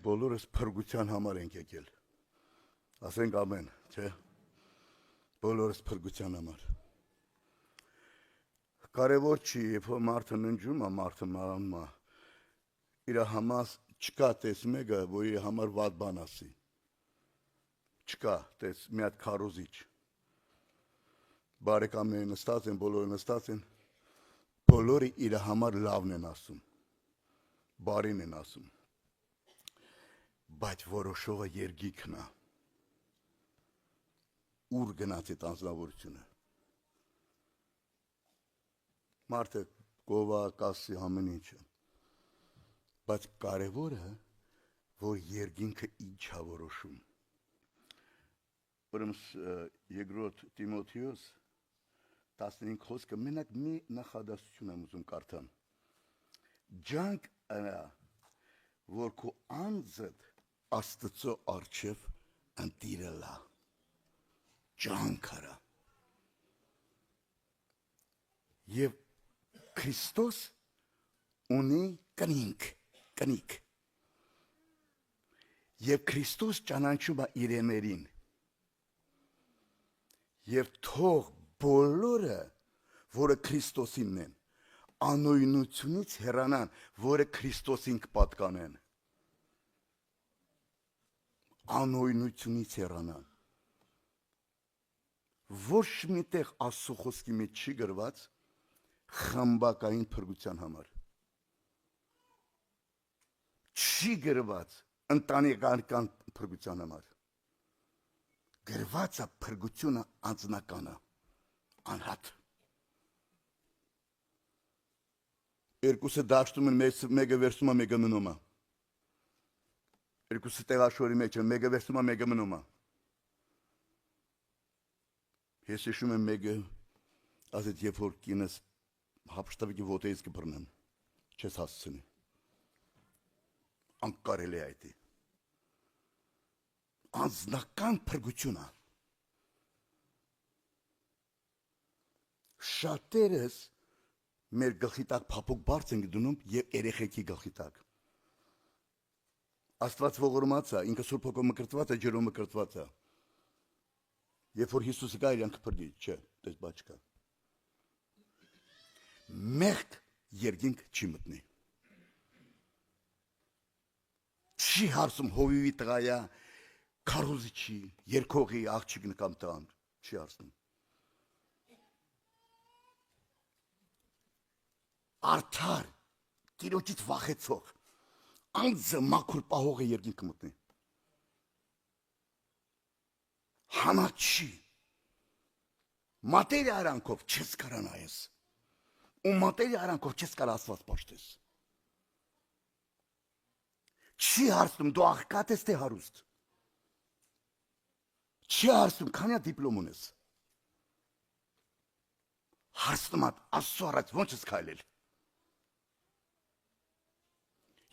բոլորս փրկության համար ենք եկել։ Ասենք ամեն, չէ։ Բոլորս փրկության համար։ Կարևոր չի, երբ մարդը ննջում է, մարդը մանում է, իր համար չկա տես մեկը, որ իր համար վատ բան ասի։ Չկա տես մի հատ քարոզիչ։ Բարեկամները նստած են, բոլորը նստած են, բոլորը իր համար լավն են ասում, բարին են ասում, բայց որոշողը երգիքն է, ուր գնաց այդ անձնավորությունը։ Մարդը գովա, կասի ամեն ինչը, բայց կարևորը, որ երգինքը ինչ է որոշում։ Ուրեմն երկրորդ Տիմոթեոս 15 խոսքը մենակ մի նախադասություն եմ ուզում կարդամ։ Ջանք արա, որ քո անձդ Աստծո առջև ընտիրելա։ Ջանք արա։ Եվ Քրիստոս ունի կնիկ։ Եվ Քրիստոս ճանաչում է իրեներին։ Եվ թող բոլորը, որը Քրիստոսինն են, անօյնությունից հեռանան, որը Քրիստոսին կպատկանեն։ Անօյնությունից հեռանան։ Ոչ միտեղ Աստծո խոսքի մեջ չի գրված խմբակային փրկության համար։ Չի գրված ընտանեկան փրկության համար։ Գրված է փրկությունը անձնականը, անհատ։ Երկուսը դաշտում են, մեկը վերցում է, մեկը մնում է։ Երկուսը տեղաշորի մեջ են, մեկը վերցում է, մեկը մնում է։ Ես հիշում եմ մեկը, ասեց, երբ որ կինս հապշտավիկի ոտեից կբռնեմ, չես հասցնի։ Անկարելի է այդ։ Անձնական փրկությունը։ Շատերս մեր գլխի տակ փափուկ բարձ ենք դնում եւ երեխեքի գլխի տակ։ Աստված ողորմած է, ինքը Սուրբ Հոգով մկրտված է, ջրով մկրտված է։ Երբ որ Հիսուսը գա, իրանք կփրկի, չէ, դες բաց չկա։ Մեղք երգինք չի մտնի։ Չի հարցում հովիվի տղայա, քարոզիչի, երկողի, աղջիկն կամ տղան, չի հարցնում։ Արդար, Տիրոջից վախեցող, անձը մաքուր պահողը երգինք կմտնի։ Հանաչի, մատերիա արանքով չես կարա նայես, ու մատերիա արանքով չես կարա Աստված պաշտես։ Չի հարցնում դու աղքատ ես թե հարուստ։ Չի հարցնում քանի դիպլոմ ունես։ Հարցնում է Աստծո առաջ ո՞նց ես քայլել։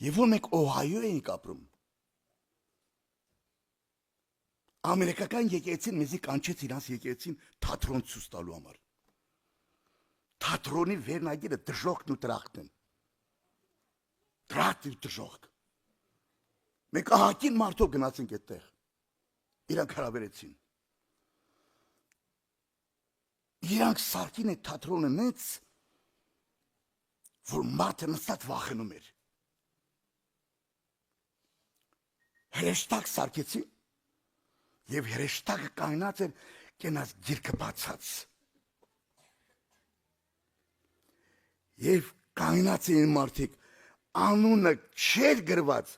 Եվ որ մենք Օհայո էինք ապրում, ամերիկական եկեղեցին մեզի կանչեց իրանց եկեղեցին թատրոն ցույց տալու համար։ Թատրոնի վերնագիրը դժոխքն ու տրախտն են։ Տրախտ ու դժոխք։ Մենք ահագին մարդով գնացինք այդտեղ։ Իրանք հարաբերեցին։ Իրանք սարքին այդ թատրոնը նենց, որ մարդը նստած վախենում էր։ Հրեշտակ սարքեցին եւ հրեշտակը կայնած էր կենաց գիրքը բացած։ Եվ կայնած էին մարդիկ, անունը չէր գրված,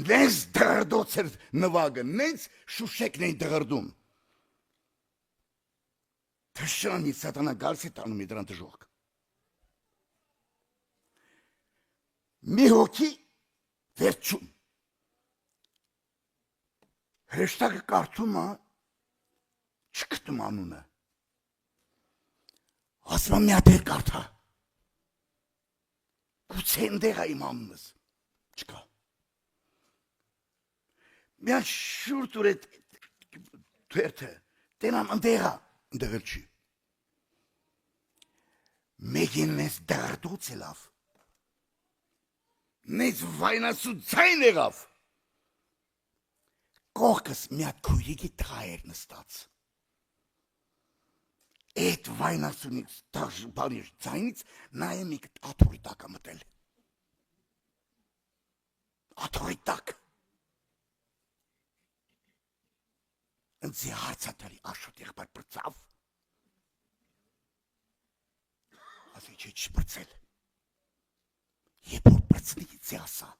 նենց դղրդոց էր նվագը, նենց շուշեկն էին դղրդում։ Թշրանից սատանա գալիս է տանում դրան դժոխք։ Մի հոգի վերջում։ Հրեշտակը կարդում է, չգտնում անունը։ Ասում է մի հատ կարդա։ Գուցե այնտեղ է իմ անունս։ Չկա։ Մի հատ շուր տուր այդ թերթը, տենամ այնտեղ է, այնտեղ էլ չի։ Մեկին նենց դղրդոց ելավ։ Նենց վայնասու ձայն եղավ։ կողքս մի հատ քույրիկի թայր նստած։ Այդ վայնասունից բանի ձայնից նայեմ մի աթոռի տակ մտել։ Աթոռի տակ։ Ընձի հարցատալի աշոտ եղբայր բրծավ։ Ասի չէ չբրծել։ Եվ որ բրծնի ձի ասա։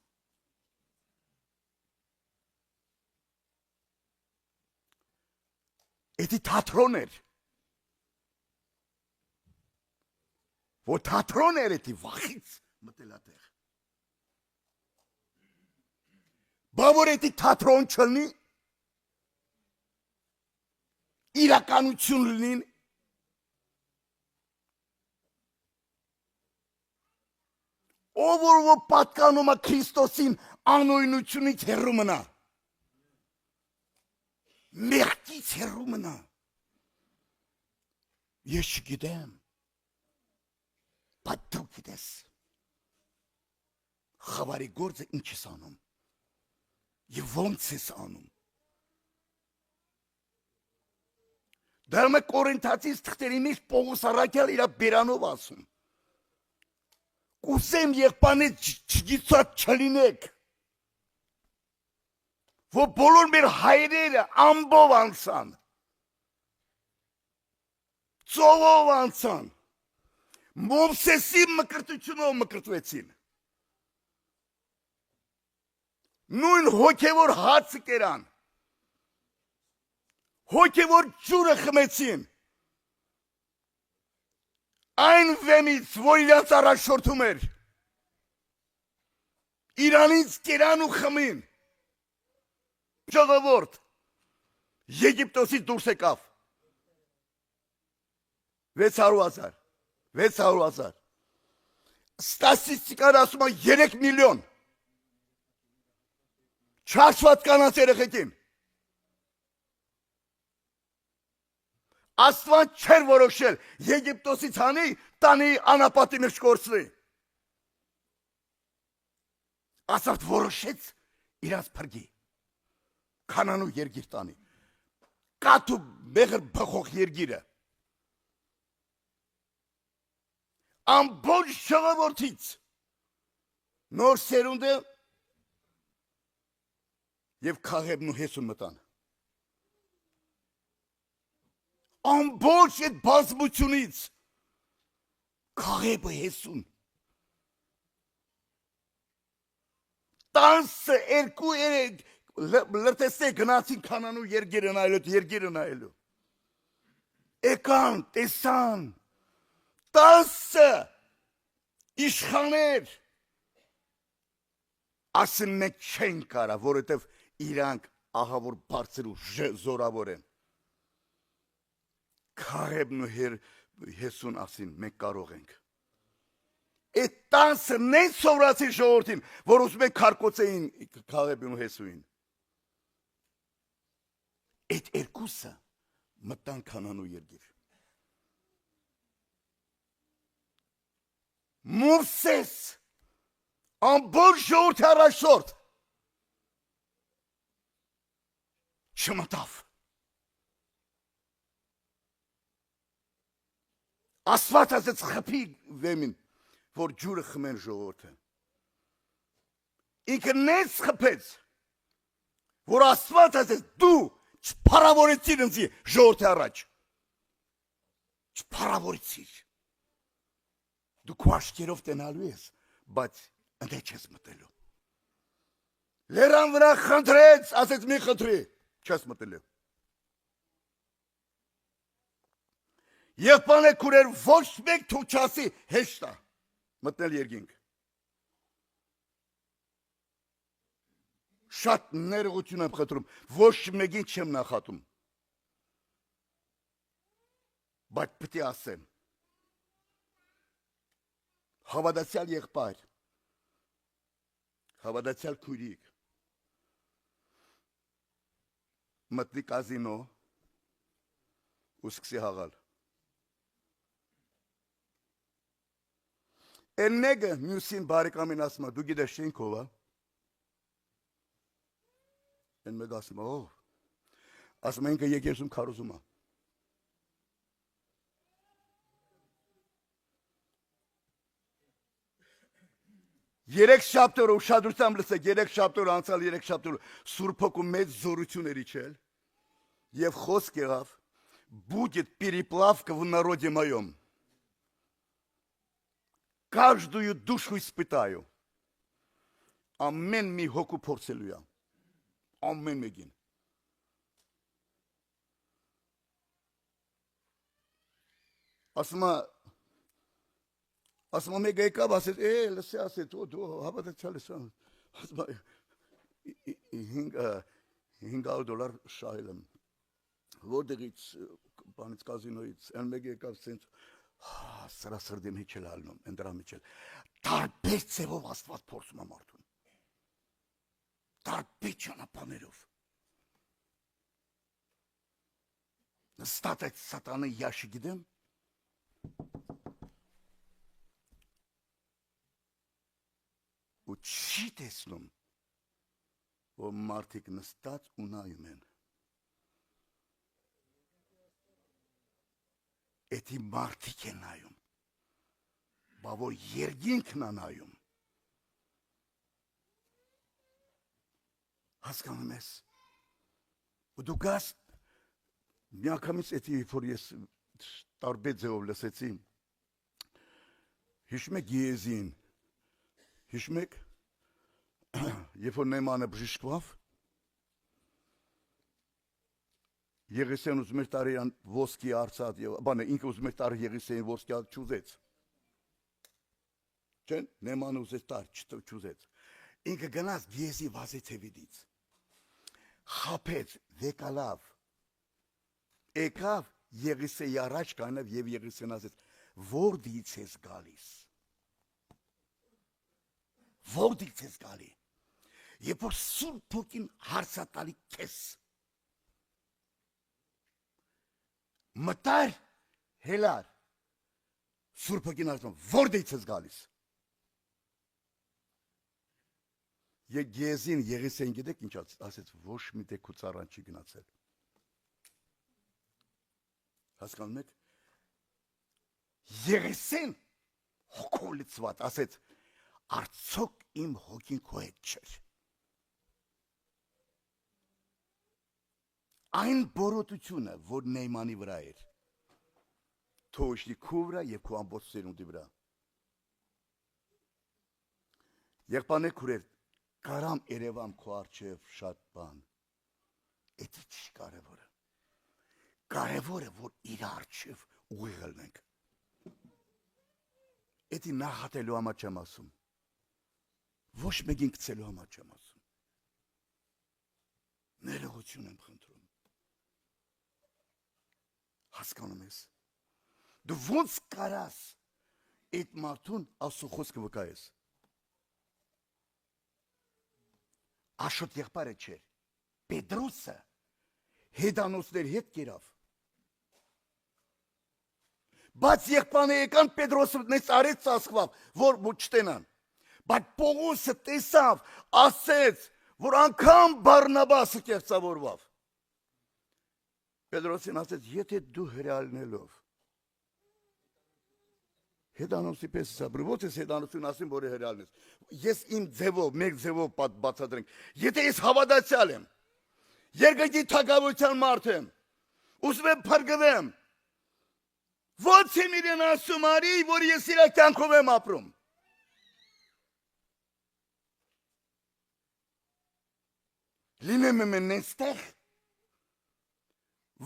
Էդի թատրոն էր։ Որ թատրոն էր էդի վախից մտել ատեղ։ Բա որ էդի թատրոն չլնի, իրականություն լինին, ով որ պատկանում է Քրիստոսին անօյնությունից հեռու մնա, մեղքից հեռու մնա, ես չգիտեմ, բայց դու գիտես, խավարի գործը ինչ ես անում, և ոնց ես անում, դարմը կորինթացիս թղթերի մեջ Պողոս առաքյալ իր բերանով ասում, կուսեմ եղբանից չգիտած չլինեք, որ բոլոր մեր հայրերը ամբով անցան, ծովով անցան, Մովսեսի մկրտությունով մկրտվեցին, նույն հոգևոր հացը կերան, հոգևոր ջուրը խմեցին, այն վեմից, որ իրանց առաջորդում էր, իրանից կերան ու խմին, ժողովուրդ, Եգիպտոսից դուրս եկավ, 600,000, ստատիստիկան ասում է 3 միլիոն, չարչված կանանց երեխեքին, Աստված չեր որոշել Եգիպտոսից հանի տանի անապատի մեջ կորցնի։ Աստված որոշեց իրաց փրկի, Քանանու երկիր տանի, կաթ ու մեղր բխող երկիրը, ամբողջ ժողովրդից նոր սերունդը և Քաղեբն ու Հեսուն մտան։ Ամբողջ այդ բազմությունից Քաղեբը Հեսուն 12 լրտեսներ գնացին Քանանու երկիրը նայելու, եկան, տեսան, 10 իշխաներ, ասեն մենք չեն կարա, որովհետև իրանք ահավոր բարձր ու զորավոր են։ Քաղեբն ու Հեսուն ասին, մենք կարող ենք։ Այդ 10-ը նեն սովորացին ժողովրդին, որ ուզում են քարկոծեին Քաղեբին ու Հեսուին։ Այդ երկուսը մտան Քանանու երկիր։ Մովսես ամբողջ ժողովրդի առաջորդ չմտավ։ Աստված ասեց խփի վեմին, որ ջուրը խմեն ժողովուրդը։ Ինքը նենց խփեց, որ Աստված ասեց դու չփարավորեցիր ինձ ժողովրդի առաջ։ Չփարավորեցիր։ Դու քո աչքերով տենալու ես, բայց ընդ չես մտելու։ Լերան վրա խնդրեց, ասեց մի խնդրի, չես մտելու։ Եղբայրներ քուրեր ոչ մեկ թող չասի հեշտ է մտնել երկինք։ Շատ ներողություն եմ խնդրում, ոչ մեկին չեմ նախատում։ Բայց պետք է ասեմ, հավատացյալ եղբայր, հավատացյալ քույրիկ, մտնի կազինո ու սկսի հաղալ։ Են մեկը մյուսին բարեկամին ասում է, դու գիտես շենքով է։ Են մեկ ասում է, ասում են, ինքը եկեղեցում քարոզում է։ Երեք շաբթօր ուշադրությամբ լսեք, երեք շաբթօր անցալ, երեք շաբթօր Սուրբ Հոգու մեծ զորություն էր իջել եւ խոսք եղավ будет переплавка в народе моем. Каждую душу испытаю. Ամեն մի հոգու փորձելու է։ Ամեն մեկին։ Ասում մեկը եկավ, ասեց, լսի, ասեց, դու հավատացյալ ես, ասում $500 շահել եմ, որտեղից, բանից կազինոյից, են մեկ եկավ, սենց, սրա սրդիմ հիչել ալնում, են դրա միջել, տարբեր ծևով աստված փորձում է մարդուն, տարբեր ճանապարհներով, նստած այդ սատանը յաշի գիտեմ, ու չի տեսնում, որ մարդիկ նստած ու նայում են։ Էդի մարդիկ են նայում, բա որ երկինքն է նայում։ Հասկանում ես։ Ու դու գաս, միանգամից էդի, որ ես տարբեր ձևով լսեցի, հիշում եք Եզին, հիշում եք, երբ որ Նեյմանը բժշկվավ, Եղիսեին ուզում էր տարի ոսկի արծաթ, բանը ինքը ուզում էր տարի Եղիսեին ոսկի արծաթ չուզեց, չեն, Նեյմանը ուզեց տարի չուզեց, ինքը գնաց Գեզի վազեցևիդից, խապեց, վեկալավ, եկավ Եղիսեի առաջ կանավ և Եղիսեին ասեց, որդից ես գալիս, որդից ես գալի, երբ որ Սուրբ Հոգին հարցատալի քեզ, մտար, հելար, Սուրբ Հոգին ասում, որդից ես գալիս, Եզին Եղիսեին գիտեք ինչ ասեց, ոչ մի դեպքում ծառան չի գնացել, հասկանում եք, Եղիսեին հոգով լցված ասեց, արդյոք իմ հոգին քո հետ չէր։ Այն բորոտությունը, որ Նեյմանի վրա էր, թողի քո վրա և քո ամբողջ սերունդի վրա։ Եղբայրներ քուրեր, կարամ երևամ քո առջև շատ բան, էդի չի կարևորը։ Կարևորը, որ իր առջև ուղիղ ելնենք։ Էդի նախատելու համար չեմ ասում։ Ոչ մեկին գցելու համար չեմ ասում։ Ներողություն եմ խնդրում։ Հասկանում ես։ Դու ոնց կարաս այդ մարդուն Աստծո խոսքը վկայես։ Աշոտ եղբայրը չէր։ Պետրոսը հեդանոսներ հետ կերավ։ Բայց եղբայրը եկան Պետրոսը նես արեց ծածկվավ, որ չտենան։ Բայց Պողոսը տեսավ, ասեց, որ անգամ Բարնաբասը կեղծավորվավ։ Պետրոսին ասեց, եթե դու հրեալնելով, հեդանոսի պես սաբրի, ոչ ես հեդանոսին ասեմ, որ հրեալն ես, ես իմ ձևով, մեկ ձևով բացատրենք, եթե ես հավատացյալ եմ, երկրի թագավորության մարդ եմ, ուզում եմ փրկվեմ, ո՞նց եմ իրեն ասում արի, որ ես իր կյանքով եմ ապրում։ Լինեմ եմ նստեղ,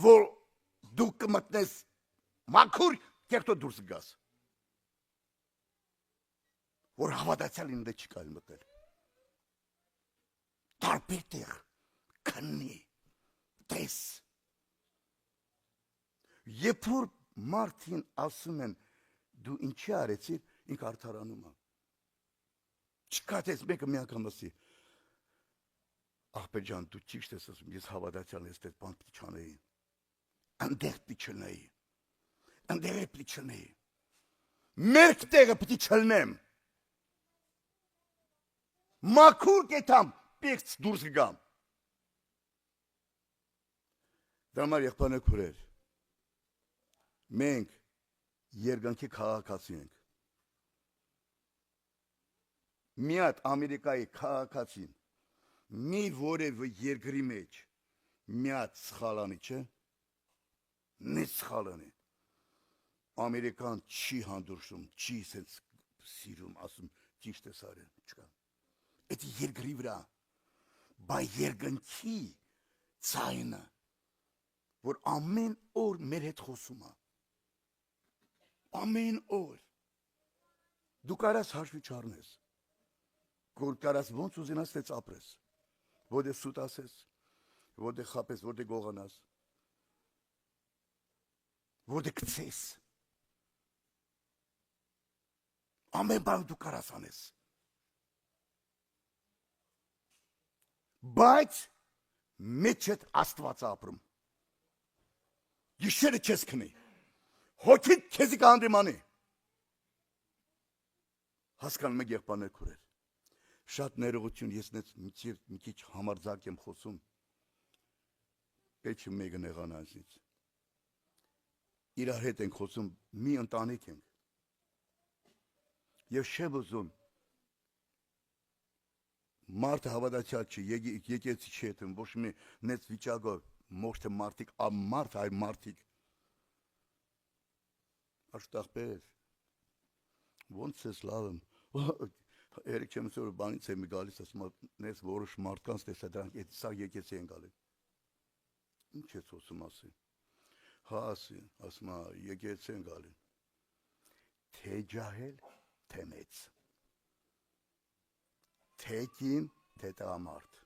որ դու կմտնես մաքուր կեղտոտ դուրս գաս, որ հավատացյալ ինձ չի կարելի մտնել։ Տարբեր տեղ քննի, տես։ Երբ որ մարդին ասում են, դու ինչի արեցիր, ինք արդարանում է։ Չկա տես մեկը մի անգամ ասի, աղբեր ջան, դու ճիշտ ես ասում, ես հավատացյալ ես, դες բան պիտի չանեի, ընդեղ պիտի չլնեի, ընդեղ պիտի չլնեի, մերկ տեղը պիտի չլնեմ, մաքուր կետամ, պեքց դուրս գամ, Դրամար եղբայրներ քուրեր։ Մենք երկնքի քաղաքացի ենք։ Մի հատ Ամերիկայի քաղաքացին մի որևէ երկրի մեջ մի հատ սխալանի չէ։ Մի սխալանի։ Ամերիկան չի հանդուրժում, չի սենց սիրում, ասում ճիշտ է սարեն, չկա։ Այդ երկրի վրա, բայ երկնքի ցայնը, որ ամեն օր մեր հետ խոսում է։ Ամեն օր։ Դու կարաս հաշվի չառնես։ Որ կարաս ոնց ուզենաս տեց ապրես։ Որտե սուտ ասես, որտե խապես, որտե գողանաս։ Որտե գցես։ Ամեն բան դու կարաս անես։ Բայց մեջդ Աստված է ապրում։ Գիշերը չես քնի։ Հոգիդ քեզի կհանդիմանի։ Հասկանում եք եղբայրներ քուրեր։ Շատ ներողություն, ես մի քիչ համարձակ եմ խոսում։ Պետք է մեկը նեղանա ինձ։ Իրար հետ ենք խոսում, մի ընտանիք ենք։ Եվ չեմ ուզում մարդը հավատացյալ չի, եկեցի չի հետում, ոչ մի նեց վիճակով, ոչ թե մարդիկ, մարդ, այ մարդիկ։ Աշտախպեր, ոնց ես լավ եմ, երեք չեմ սորը բանից եմ գալիս, ասում նեց որոշ մարդկանց տեսա դրանք, այդ սա եկեցի են գալի։ Ինչ ես ոսում ասի, հա ասի, ասում եկեցի են գալի, թե ջահել, թե մեծ, թե կին, թե տղամարդ,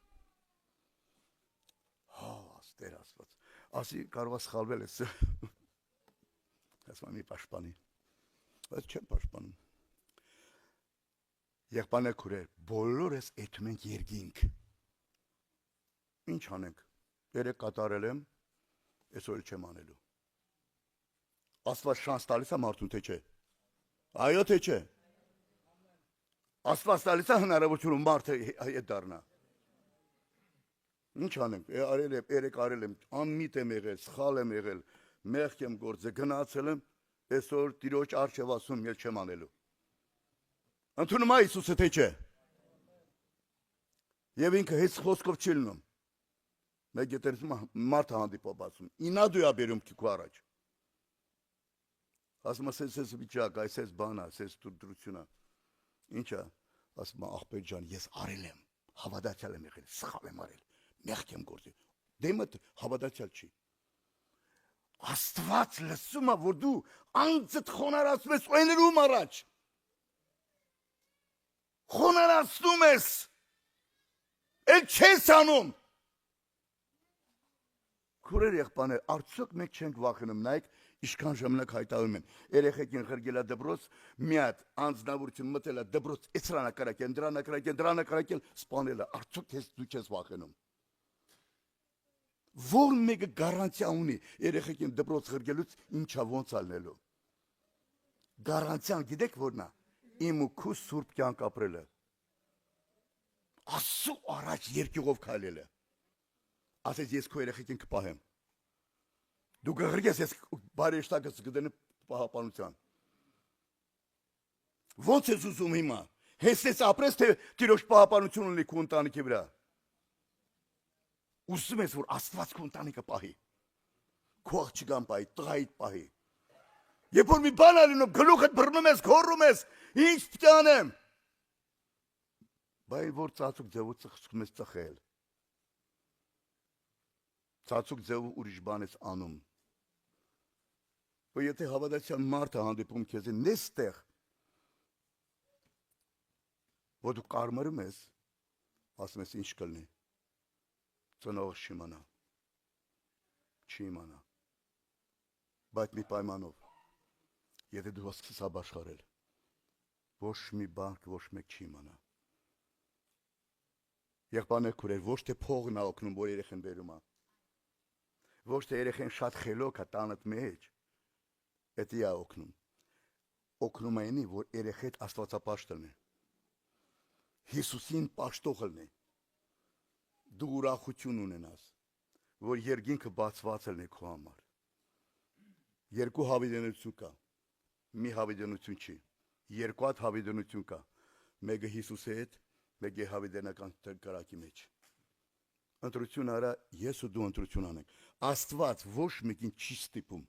հա աստեր ասված, ասի կարող սխալվել ես, ասում մի պաշպանի, բայց չեմ պաշպանում, եղբայրներ քուրեր, բոլորս էթում ենք երկինք, ինչ անենք, երեք կատարել եմ, այսօր չեմ անելու, Աստված շանս տալիս է մարդուն, թե չէ, այո թե չէ, Աստված տալիս է հնարավորություն մարդը հետ դառնա, ինչ անենք, երեք արել եմ, անմիտ եմ եղել, սխալ եմ եղել, մեղք եմ գործել, գնացել եմ, այսօր Տիրոջ առջև ասում, ես չեմ անելու, ընդունում է Հիսուսը թե չէ, և ինքը հետ խոսքով չի լնում, մեկ ետերսում մարդը հանդիպով ասում, ինա դու ա բերում քիքու առաջ, ասում ես վիճակ, այս բան, այս դրությունը, ինչ է, ասում աղբեր ջան, ես արել եմ, հավատացյալ եմ եղել, սխալ եմ արել, մեղք եմ գործել, դեմը հավատացյալ չի, Աստված լսում է, որ դու անձդ խոնարհացնում ես ու էներում առաջ, խոնարհացնում ես, էլ չես անում, քուրեր եղբայրներ, արդյոք մենք չենք վախենում, նայեք, ինչքան ժամանակ հայտարարում են, երեխեքին խրգել է դպրոց, մի հատ անձնավորություն մտել է դպրոց, էցրանակրակեն, դրանակրակեն, սպանել է, արդյոք դու չես վախենում, որ մեկը գարանտիա ունի երեխեքին դպրոց խրգելուց ինչա ոնց ալնելու, գարանտիան գիտեք որն է, իմ ու քու սուրբ կյանք ապրելը, Աստծու առաջ երկյուղով քայլելը, ասես ես քո երեխեքին կպահեմ, դու կղրգես ես բարեշտակս կդնի պահապանության, ոնց ես ուզում հիմա, հեսնես ապրես, թե Տիրոջ պահապանություն ունի քո ընտանիքի վրա, ուզում ես, որ Աստված քո ընտանիքը պահի, քո աղջկան պահի, տղայիդ պահի, երբ որ մի բան ալինում, գլուխդ բռնում ես, քոռում ես, ինչ պիտի անեմ, բայց որ ծածուկ ձևով սկսում ես ծխել, ծածուկ ձևով ուրիշ բան ես անում, որ եթե հավատացյալ մարդը հանդիպում քեզ նստեղ, որ դու կարմրում ես, ասում ես ինչ կլինի, ծնողը չիմանա, չի իմանա, բայց մի պայմանով, եթե դու սկսես ապաշխարել, ոչ մի բան, ոչ մեկ չի իմանա, եղբայրներ քուրեր, ոչ թե փողն է օգնում, որ երեխան բերում է, ոչ թե երեխան շատ խելոք է տանդ մեջ, դա է օգնում, օգնում է ինի, որ երեխեդ աստվածապաշտ լինի, Հիսուսին պաշտող լինի, դու ուրախություն ունենաս, որ երկինքը բացված է քո համար։ Երկու հավիտենություն կա։ Մի հավիտենություն չի։ Երկու հատ հավիտենություն կա։ Մեկը Հիսուսի հետ, մեկը հավիտենական կրակի մեջ։ Ընտրություն արա, ես ու դու ընտրություն անենք։ Աստված ոչ մեկին չի ստիպում։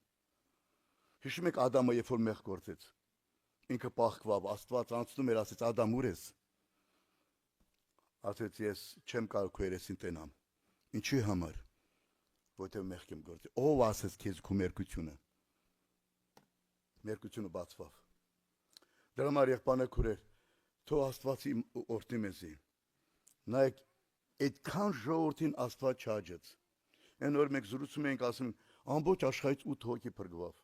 Հիշում եք Ադամը երբ որ մեղ գործեց։ Ինքը պաղկվավ, Աստված անցնում էր, ասեց Ադամ ուր ես։ Ասեց ես չեմ կարող քո երեսին տենամ։ Ինչի համար։ Որտեղ մեղք եմ գործել։ Ով ասեց քեզ քո մերկությունը։ Մերկությունը բացվավ։ Դրա համար եղբայրներ քուրեր, թող Աստվածի օրհնի մեզի։ Նայեք, այդքան ժողովրդին Աստված չհաջեց։ Այն օր մենք զրուցում էինք ասում, ամբողջ աշխարհից 8 հոգի փրկվավ։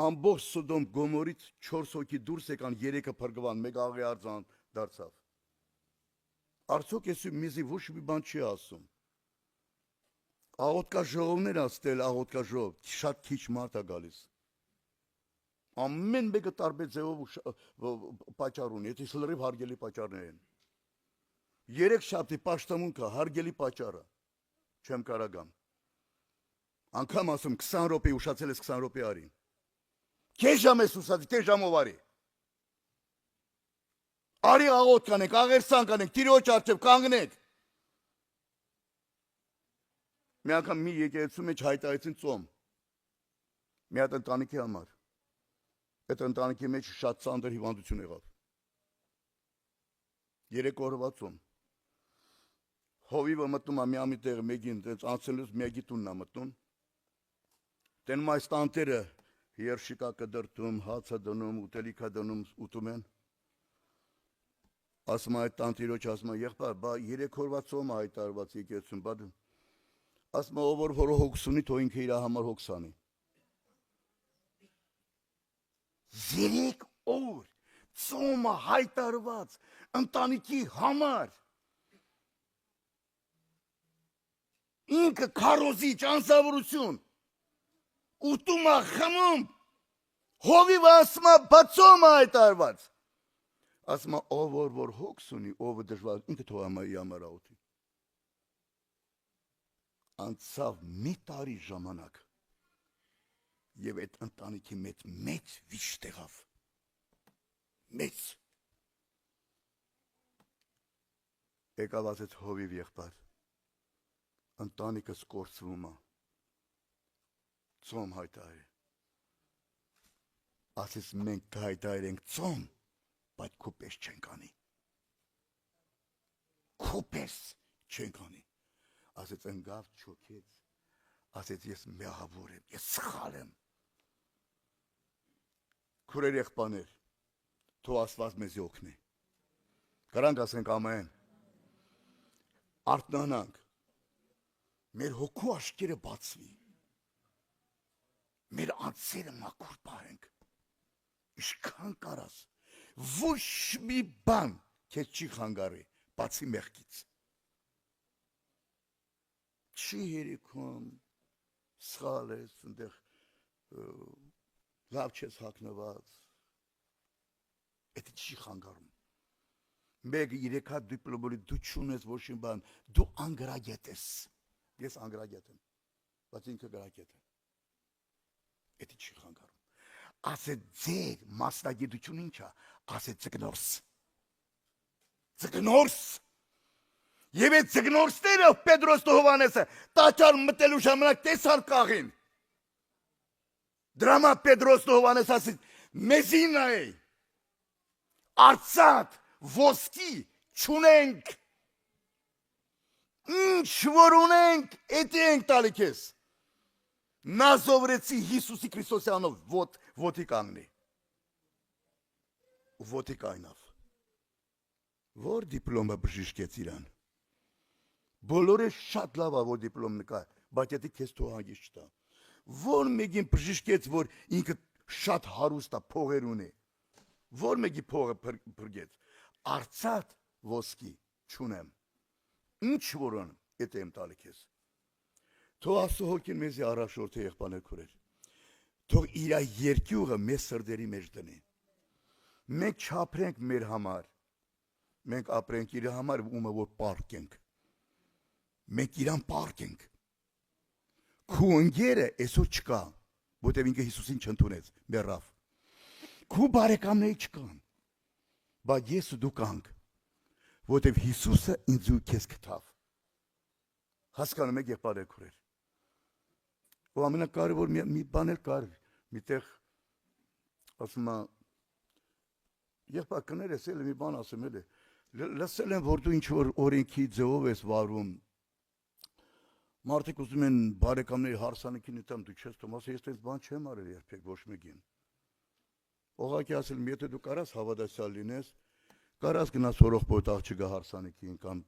Ամբողջ Սոդոմ Գոմորից 4 հոգի դուրս եկան, 3-ը փրկվան, մեկ աղի արձան դարձավ։ Արդյոք ես միզի ոչ մի բան չի ասում։ Աղոթքա ժողովներ ասել, աղոթքա ժողով, շատ քիչ մարդ է գալիս։ Ամեն մեկը տարբեր ձևով պատճառ ունի, եթե լրիվ հարգելի պատճառներ են։ 3 շաբթի պաշտամունքը հարգելի պատճառը, չեմ կարող գամ։ Անգամ ասում 20 րոպե ուշացել ես 20 րոպե արի։ Քեզ ժամ ես ուսած, քեզ ժամով արի։ Արի աղոթք անենք, աղերսան կանենք, Տիրոջ առջև կանգնենք։ Մի անգամ մի եկեղեցու մեջ հայտարարեցին ծոմ։ Մի հատ ընտանիքի համար։ Այդ ընտանիքի մեջ շատ ծանր հիվանդություն եղավ։ 3 օրվա ծոմ։ Հովիվը մտնում է մի ամի տեղ մեկին, անցելուց մեկի տունն է մտնում։ Տենում այս տանտերը երշիկա կդրտում, հացը դնում, ուտելիքա դնում, ուտում են։ Ասում այդ տանտիրոջ ասում եղբայր, բա 3 օրվա ծոմ է հայտարարված եկեղեցում, բա ասում ով որ հոգս ունի, թող ինքը իր համար հոգս անի։ 3 օր ծոմը հայտարարված ընտանիքի համար։ Ինքը քարոզիչ անսավրություն։ Ուտում է խմում։ Հովիվը ասում է բացում է հայտարարված։ Ասում է ով որ հոգս ունի, ով դժվար, ինքը թող իր համար աղոթի։ Անցավ մի տարի ժամանակ եւ այդ ընտանիքի մեծ վիշ տեղավ։ Մեծ։ Եկավ ասեց Հովիվ եղբայր, ընտանիքս կորցվում է, ծոմ հայտարարի։ Ասեց մենք հայտարարենք ծոմ, բայց քո պես չենք անի։ Քո պես չենք անի։ Ասեց ընկավ, չոքեց, ասեց ես մեղավոր եմ, ես սխալ եմ։ Քուրեր եղբայրներ, թող Աստված մեզ օգնի։ Կարանք ասենք ամեն։ Արթնանանք։ Մեր հոգու աչքերը բացվի։ Մեր անձերը մաքուր պահենք։ Ինչքան կարաս, ոչ մի բան քեզ չի խանգարի, բացի մեղքից։ Չի հերիքում, սխալ ես, ընդեղ լավ չես հագնված, էդ չի խանգարում։ Մեկը 3 հատ դիպլոմի դու չունես ոչ մի բան, դու անգրագետ ես։ Ես անգրագետ եմ, բայց ինքը գրագետ է։ Էդ չի խանգարում։ Ասե ձեր մասնագիտությունը ինչ է, ասե ծգնորս։ Ծգնորս։ Եվ այդ ծգնորսները Պետրոսն ու Հովհաննեսը տաճար մտելու ժամանակ տեսան կաղին։ Դրա համար Պետրոսն ու Հովհաննեսը ասին մեզի նայ։ Արծաթ, ոսկի չունենք։ Ինչ որ ունենք, էդ ենք տալի քեզ։ Նազովրեցի Հիսուսի Քրիստոսի անով ոտի կանգնի։ Ոտի կայնավ։ Որ դիպլոմը բժիշկեց իրան։ Բոլորը շատ լավ է, որ դիպլոմ նկա, բայց եթե քեզ թող հագիստ չտա։ Որ մեկին բժիշկեց, որ ինքը շատ հարուստ է, փողեր ունի։ Որ մեկի փողը փրկեց։ Արծաթ ոսկի չունեմ։ Ինչ որոն էդ եմ տալի քեզ։ Թող Աստծո հոգին մեզի առաջորդի եղբայրներ քուրեր։ Թող իր երկյուղը մեզ սրտերի մեջ դնի։ Մենք չապրենք մեր համար։ Մենք ապրենք իր համար, ումը որ պարկենք։ Մենք իրան պարկենք, քու ընկերը այսօր չկա, որտեղ ինքը Հիսուսին չընդունեց, մեռավ։ Քու բարեկամները չկան։ Բայց ես ու դու կանք, որտեղ Հիսուսը ինձ ու քեզ գտավ։ Հասկանում եք եղբայրեք քուրեր։ Ու ամենակարևոր մի բան էլ կար, միտեղ ասում եմ եղբայրքներս էլ մի բան ասեմ էլի։ Լսել եմ, որ դու ինչ որ օրենքի ձևով ես վարում։ Մարդիկ ուզում են բարեկամների հարսանիքին ուտամ, դու չես թվում, ասես ես տես բան չեմ արել երբեք ոչ մեկին։ Ուղղակի ասել, եթե դու կարաս հավատացյալ լինես, կարաս գնաս օրողբոյտ աղջիկը հարսանիքին կամ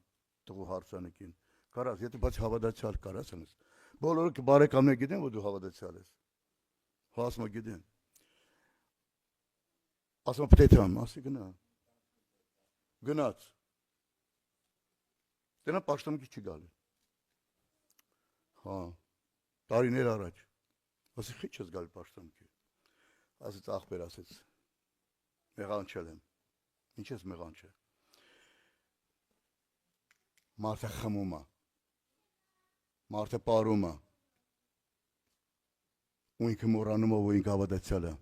տղու հարսանիքին, կարաս, եթե բայց հավատացյալ կարաս անես։ Բոլորը բարեկամները գիտեն, որ դու հավատացյալ ես։ Ասում գիտեն։ Ասում պետք ասի գնա։ Գնաց։ Դենա պաշտամքի չի գալի։ Հա, տարիներ առաջ, ասի խիչ ես գալի պաշտամքի, ասեց աղբեր ասեց, մեղանչել եմ, ինչ ես մեղանչել, մարդը խմում է, մարդը պարում է, ու ինքը մոռանում է, որ ինքը հավատացյալ է,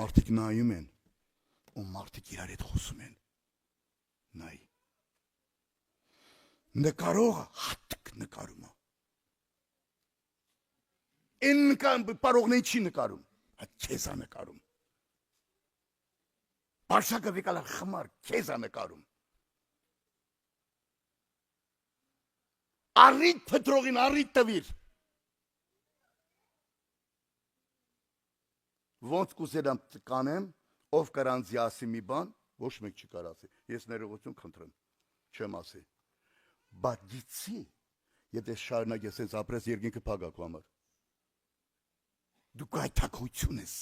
մարդիկ նայում են, ու մարդիկ իրար հետ խոսում են, նայ, նկարողը հատկ նկարում է, Են պարողն չի նկարում, քեզ է նկարում, Բարշակը վիկալար խմար, քեզ է նկարում, Առիտ փտրողին առիտ տվիր, Ոնց կուզերամ կանեմ, ով կարանձի ասի մի բան, ոչ մեկ չի կար ասի, ես ներողություն խնդրեմ, չեմ ասի, բայց գիցի, եթե շարունակ ես ես ապրես երկինքը փագակ համար, դու գայթակություն ես,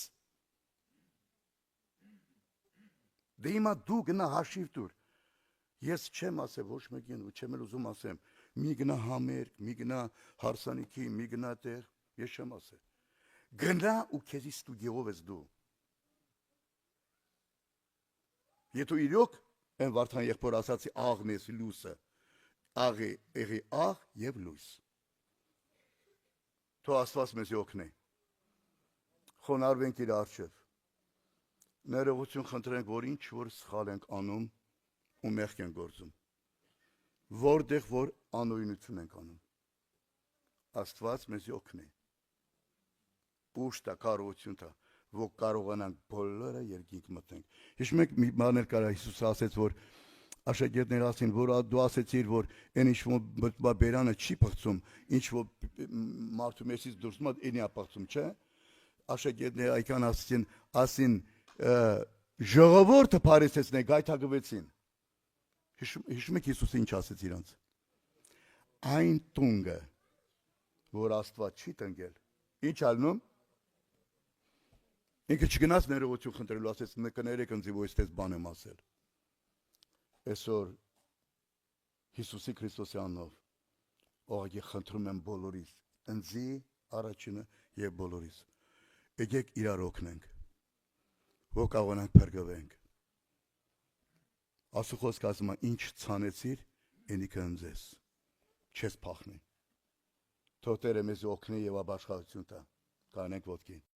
դե հիմա դու գնա հաշիվ տուր, ես չեմ ասել ոչ մեկին ու չեմ էլ ուզում ասեմ, մի գնա համերգ, մի գնա հարսանիքի, մի գնա տեղ, ես չեմ ասել, գնա ու քեզի ստուդիով ես դու, եթե իրոք են Վարդան եղբոր ասացի աղն ես լույսը, աղի աղ և լույս, թո Աստված մեզ օգնի, խոնարհվենք իր առջև, ներողություն խնդրենք, որ ինչ որ սխալ ենք անում ու մեղք ենք գործում, որտեղ որ անօրինություն ենք անում, Աստված մեզ օգնի, ուշ տա, կարողություն տա, որ կարողանանք բոլորը երկինք մտնենք, հիշում եք մի բան էլ կարա Հիսուսը ասեց, որ աշակերտներ ասին, որ դու ասեցիր, որ այն ինչ որ բերանը չի պղծում, ինչ որ մարդու մեջից դուրս մատ ինի է պղծում, չէ, աշակերտները այքան ասին, ժողովուրդը փարիսեցին, գայթակղվեցին, հիշում եք Հիսուսը ինչ ասեց իրանց, այն տունգը, որ Աստված չի տնկել, ինչ ալնում, ինքը չգնաց ներողություն խնդրելու, ասեց կներեք ընձի, որ ես բան եմ ասել, այսօր Հիսուսի Քրիստոսի անունով, ուղղակի խնդրում եմ բոլորիս, ընձի առաջինը և բոլորիս, եկեք իրար օգնենք, որ կարողանանք փրկվենք, Աստծո խոսքը ասում է, ինչ ցանեցիր, ինքը ընձես, չես փախնի, թող Տերը մեզ օգնի և ապաշխարություն տա, կանենք ոտքի